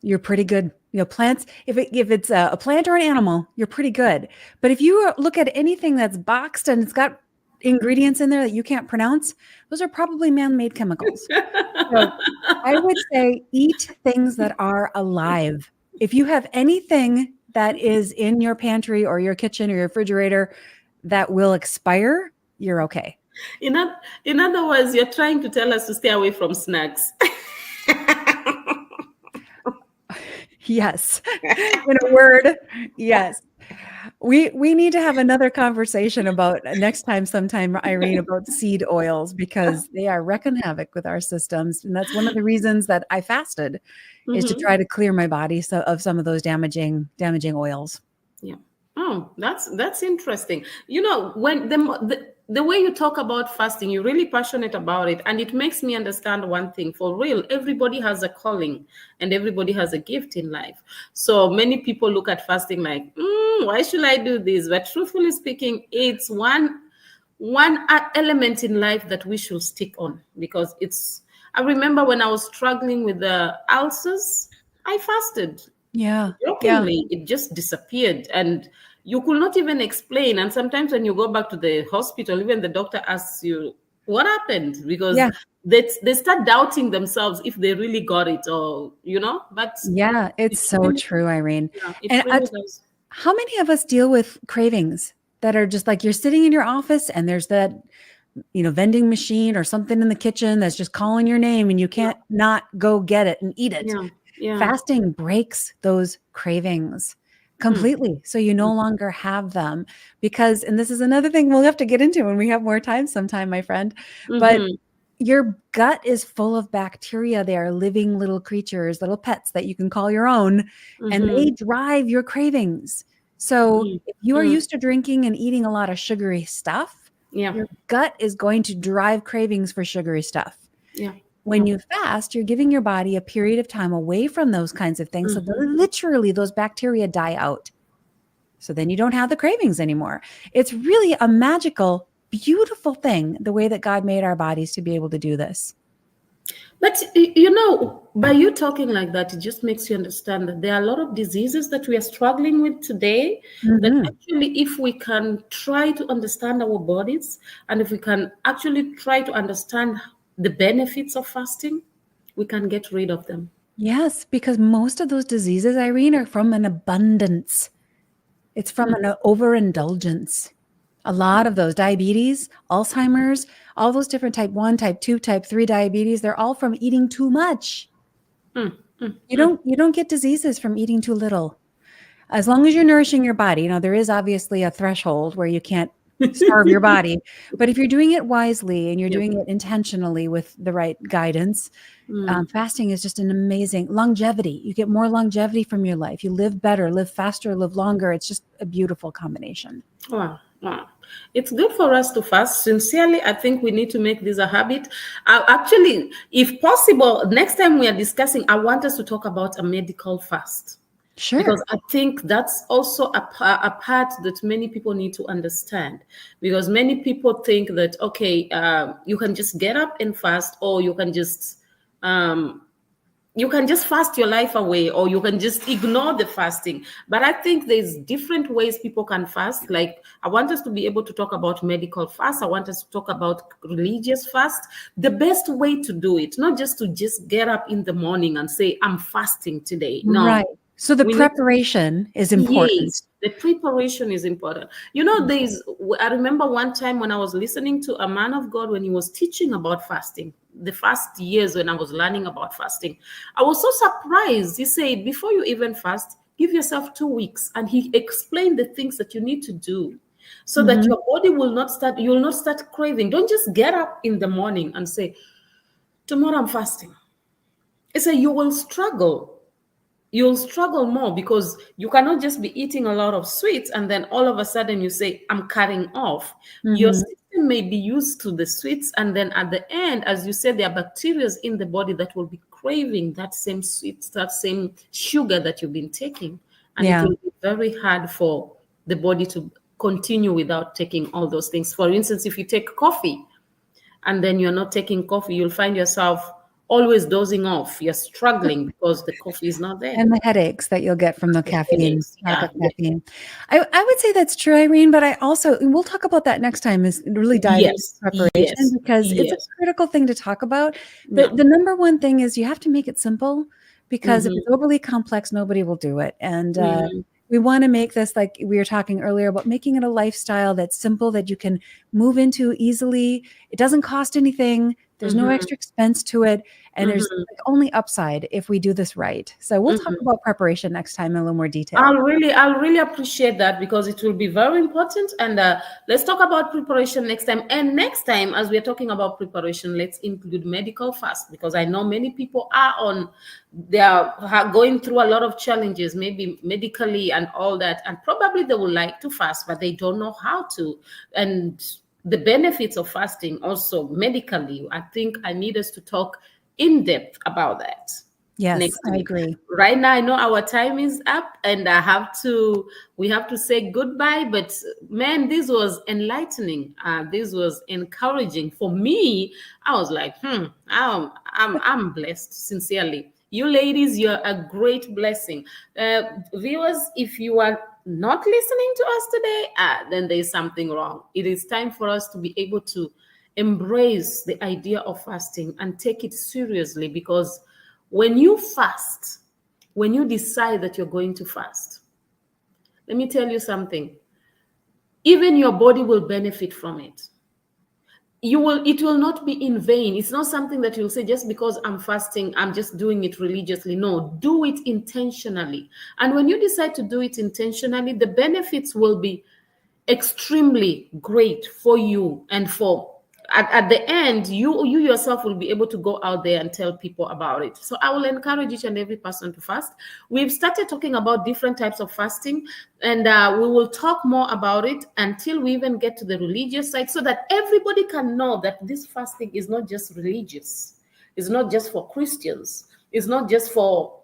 you're pretty good. Plants, if it's a plant or an animal, you're pretty good. But if you look at anything that's boxed and it's got ingredients in there that you can't pronounce, those are probably man-made chemicals. So I would say eat things that are alive. If you have anything that is in your pantry or your kitchen or your refrigerator that will expire, you're okay. In other words, you're trying to tell us to stay away from snacks. Yes. In a word, yes. We need to have another conversation about sometime, Irene, about seed oils, because they are wreaking havoc with our systems. And that's one of the reasons that I fasted, is to try to clear my body of some of those damaging oils. Yeah. Oh, that's interesting. When the way you talk about fasting, you're really passionate about it. And it makes me understand one thing for real. Everybody has a calling and everybody has a gift in life. So many people look at fasting like, why should I do this? But truthfully speaking, it's one element in life that we should stick on, because I remember when I was struggling with the ulcers, I fasted. Yeah. Jokingly, it just disappeared. And you could not even explain. And sometimes when you go back to the hospital, even the doctor asks you, what happened? Because they start doubting themselves if they really got it, or, but yeah, it's so true, Irene. Yeah, and how many of us deal with cravings that are just like, you're sitting in your office and there's that, vending machine or something in the kitchen that's just calling your name and you can't not go get it and eat it. Yeah. Fasting breaks those cravings completely. So you no longer have them, because, and this is another thing we'll have to get into when we have more time sometime, my friend, but your gut is full of bacteria. They are living little creatures, little pets that you can call your own, and they drive your cravings. So if you are used to drinking and eating a lot of sugary stuff, your gut is going to drive cravings for sugary stuff. Yeah. When you fast, you're giving your body a period of time away from those kinds of things. So literally those bacteria die out. So then you don't have the cravings anymore. It's really a magical, beautiful thing, the way that God made our bodies to be able to do this. But by you talking like that, it just makes you understand that there are a lot of diseases that we are struggling with today. That Mhm. actually, if we can try to understand our bodies, and if we can actually try to understand the benefits of fasting, we can get rid of them. Yes, because most of those diseases, Irene, are from an abundance. It's from an overindulgence. A lot of those diabetes, Alzheimer's, all those different type 1, type 2, type 3 diabetes, they're all from eating too much. Mm, mm, You don't get diseases from eating too little. As long as you're nourishing your body. There is obviously a threshold where you can't starve your body, but if you're doing it wisely and you're Yep. doing it intentionally with the right guidance, Mm. fasting is just an amazing longevity. You get more longevity from your life. You live better, live faster, live longer. It's just a beautiful combination. Wow, wow. It's good for us to fast. Sincerely, I think we need to make this a habit. Actually, if possible, next time we are discussing, I want us to talk about a medical fast. Because Sure. I think that's also a part that many people need to understand. Because many people think that, okay, you can just get up and fast, or um, you can just fast your life away, or you can just ignore the fasting. But I think there's different ways people can fast. Like, I want us to be able to talk about medical fast. I want us to talk about religious fast. The best way to do it, not just to just get up in the morning and say, I'm fasting today. No, Right. So the we need to. preparation is important. Yes, the preparation is important. I remember one time when I was listening to a man of God when he was teaching about fasting, the first years when I was learning about fasting. I was so surprised. He said, before you even fast, give yourself 2 weeks. And he explained the things that you need to do so that Mhm. your body you will not start craving. Don't just get up in the morning and say, tomorrow I'm fasting. He said, you'll struggle more, because you cannot just be eating a lot of sweets and then all of a sudden you say, I'm cutting off. Your Mhm. system may be used to the sweets, and then at the end, as you said, there are bacteria in the body that will be craving that same sweets, that same sugar that you've been taking, and it Yeah. will be very hard for the body to continue without taking all those things. For instance, if you take coffee and then you're not taking coffee, you'll find yourself always dozing off. You're struggling because the coffee is not there. And the headaches that you'll get from the The caffeine, headaches. lack Yeah. of caffeine. I would say that's true, Irene, but I also, and we'll talk about that next time, is really dive into Yes. preparation Yes. because it's a Yes. critical thing to talk about. Yeah. The number one thing is you have to make it simple because if Mm-hmm. it's overly complex, nobody will do it. And Mm-hmm. we want to make this, like we were talking earlier, about making it a lifestyle that's simple, that you can move into easily. It doesn't cost anything. There's no Mm-hmm. extra expense to it. And there's Mm-hmm. like only upside if we do this right. So we'll talk Mm-hmm. about preparation next time in a little more detail. I'll really appreciate that, because it will be very important. And let's talk about preparation next time. And next time, as we're talking about preparation, let's include medical fast, because I know many people they are going through a lot of challenges, maybe medically and all that, and probably they would like to fast, but they don't know how to. And the benefits of fasting also medically, I think I need us to talk in depth about that Yes, next I week. agree. Right now, I know our time is up, and we have to say goodbye. But man, this was enlightening. This was encouraging for me. I was like, I'm blessed, sincerely. You ladies, you're a great blessing. Viewers, if you are not listening to us today, then there's something wrong. It is time for us to be able to embrace the idea of fasting and take it seriously, because when you fast, when you decide that you're going to fast, let me tell you something. Even your body will benefit from it. It will not be in vain. It's not something that you'll say, just because I'm fasting, I'm just doing it religiously. No, do it intentionally. And when you decide to do it intentionally, the benefits will be extremely great for you, and at the end, you yourself will be able to go out there and tell people about it. So I will encourage each and every person to fast. We've started talking about different types of fasting, and we will talk more about it until we even get to the religious side, so that everybody can know that this fasting is not just religious. It's not just for Christians. It's not just for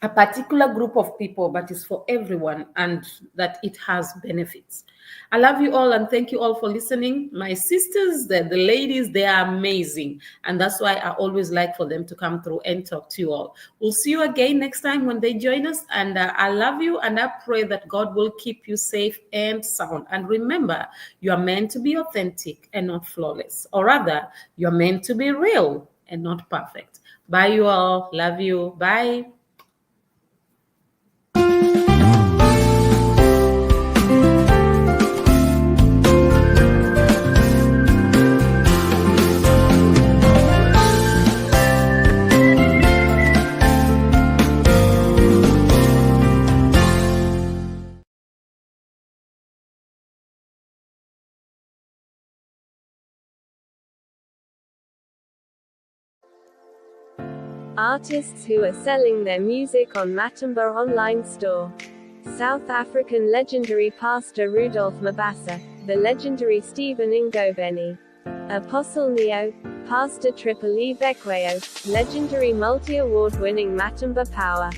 a particular group of people, but it's for everyone, and that it has benefits. I love you all and thank you all for listening. My sisters, the ladies, they are amazing. And that's why I always like for them to come through and talk to you all. We'll see you again next time when they join us. And I love you and I pray that God will keep you safe and sound. And remember, you are meant to be authentic and not flawless. Or rather, you're meant to be real and not perfect. Bye, you all. Love you. Bye. Artists who are selling their music on Matumba online store. South African legendary pastor Rudolph Mabasa, the legendary Stephen Ngobeni, Apostle Neo, Pastor Triple E Bekweyo, legendary multi-award-winning Matumba Power,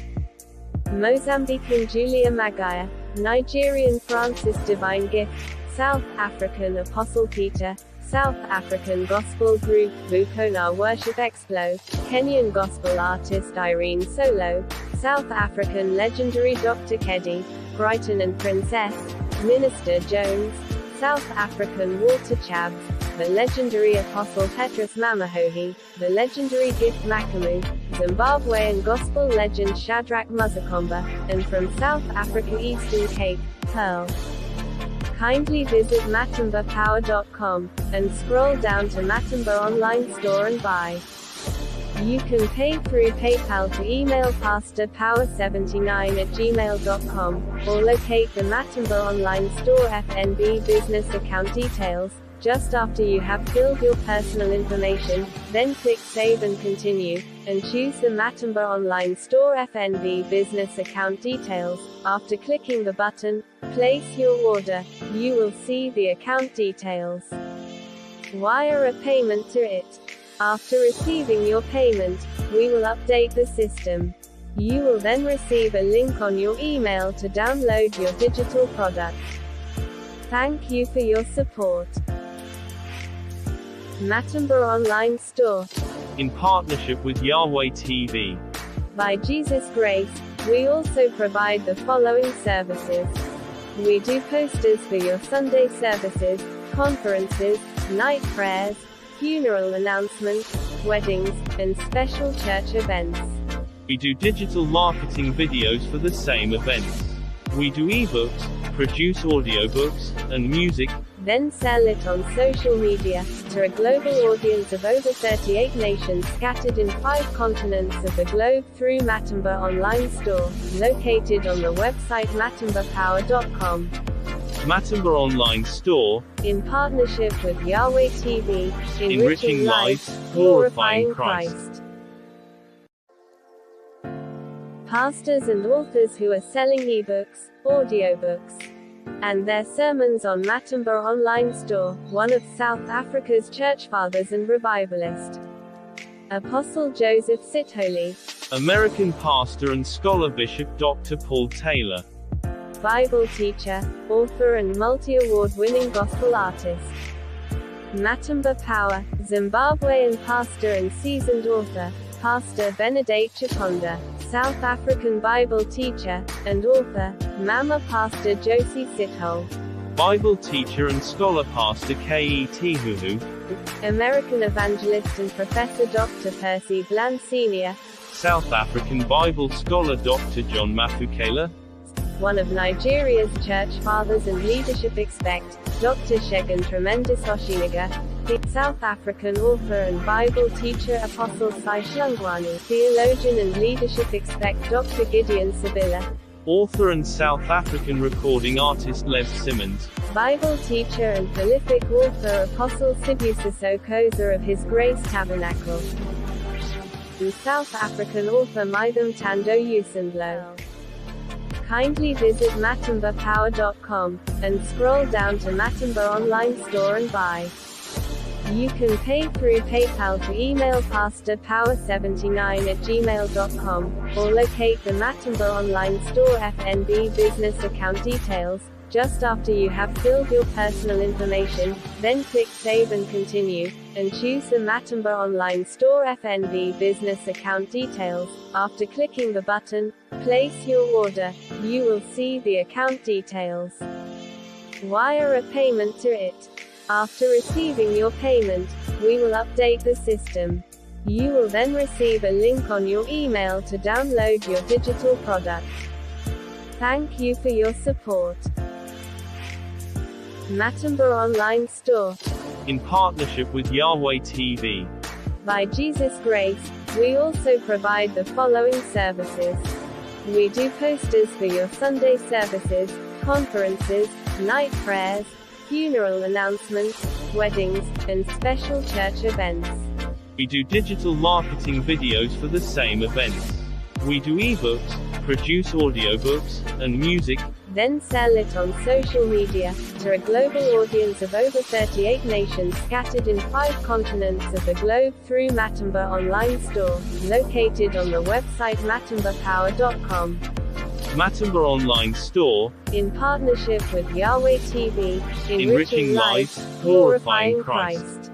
Mozambican Julia Magaya, Nigerian Francis Divine Gift, South African Apostle Peter, South African gospel group Vukona Worship Explo, Kenyan gospel artist Irene Solo, South African legendary Dr. Keddy, Brighton and Princess, Minister Jones, South African Walter Chabs, the legendary Apostle Petrus Mamahohi, the legendary Gift Makamu, Zimbabwean gospel legend Shadrach Muzakomba, and from South Africa Eastern Cape, Pearl. Kindly visit matumbapower.com, and scroll down to Matumba online store and buy. You can pay through PayPal to email pastorpower79@gmail.com, or locate the Matumba online store FNB business account details, just after you have filled your personal information, then click Save and Continue, and choose the Matumba online store FNB business account details. After clicking the button, Place your order, you will see the account details. Wire a payment to it. After receiving your payment, we will update the system. You will then receive a link on your email to download your digital product. Thank you for your support. Matumba Online Store. In partnership with Yahweh TV. By Jesus' grace, we also provide the following services. We do posters for your Sunday services, conferences, night prayers, funeral announcements, weddings, and special church events. We do digital marketing videos for the same events. We do ebooks, produce audiobooks, and music, then sell it on social media, to a global audience of over 38 nations scattered in 5 continents of the globe through Matumba Online Store, located on the website matumbapower.com. Matumba Online Store, in partnership with Yahweh TV, enriching lives, glorifying Christ. Pastors and authors who are selling ebooks, audiobooks, and their sermons on Matumba Online Store, one of South Africa's church fathers and revivalist, Apostle Joseph Sitholy, American pastor and scholar Bishop Dr. Paul Taylor, Bible teacher, author and multi-award-winning gospel artist, Matumba Power, Zimbabwean pastor and seasoned author, Pastor Benedict Chiponda, South African Bible teacher, and author, Mama Pastor Josie Sithole, Bible teacher and scholar Pastor K.E.T. Huhu, American evangelist and professor Dr. Percy Bland Sr., South African Bible scholar Dr. John Mafukela, one of Nigeria's church fathers and leadership expect, Dr. Shegun Tremendous Oshinaga, the South African author and Bible teacher Apostle Sai Shlungwani, theologian and leadership expect Dr. Gideon Sabila, author and South African recording artist Lev Simmons, Bible teacher and prolific author Apostle Sibusa Sokoza of His Grace Tabernacle, and South African author Mitham Tando Usandlo. Kindly visit matumbapower.com, and scroll down to Matumba Online Store and buy. You can pay through PayPal to email pastorpower79@gmail.com, or locate the Matumba Online Store FNB business account details. Just after you have filled your personal information, then click Save and Continue, and choose the Matumba Online Store FNB business account details. After clicking the button, Place your order, you will see the account details. Wire a payment to it. After receiving your payment, we will update the system. You will then receive a link on your email to download your digital product. Thank you for your support. Matumba Online Store. In partnership with Yahweh TV. By Jesus' grace, we also provide the following services. We do posters for your Sunday services, conferences, night prayers, funeral announcements, weddings, and special church events. We do digital marketing videos for the same events. We do ebooks, produce audiobooks, and music, then sell it on social media, to a global audience of over 38 nations scattered in 5 continents of the globe through Matumba Online Store, located on the website matumbapower.com. Matumba Online Store, in partnership with Yahweh TV, enriching lives, glorifying Christ.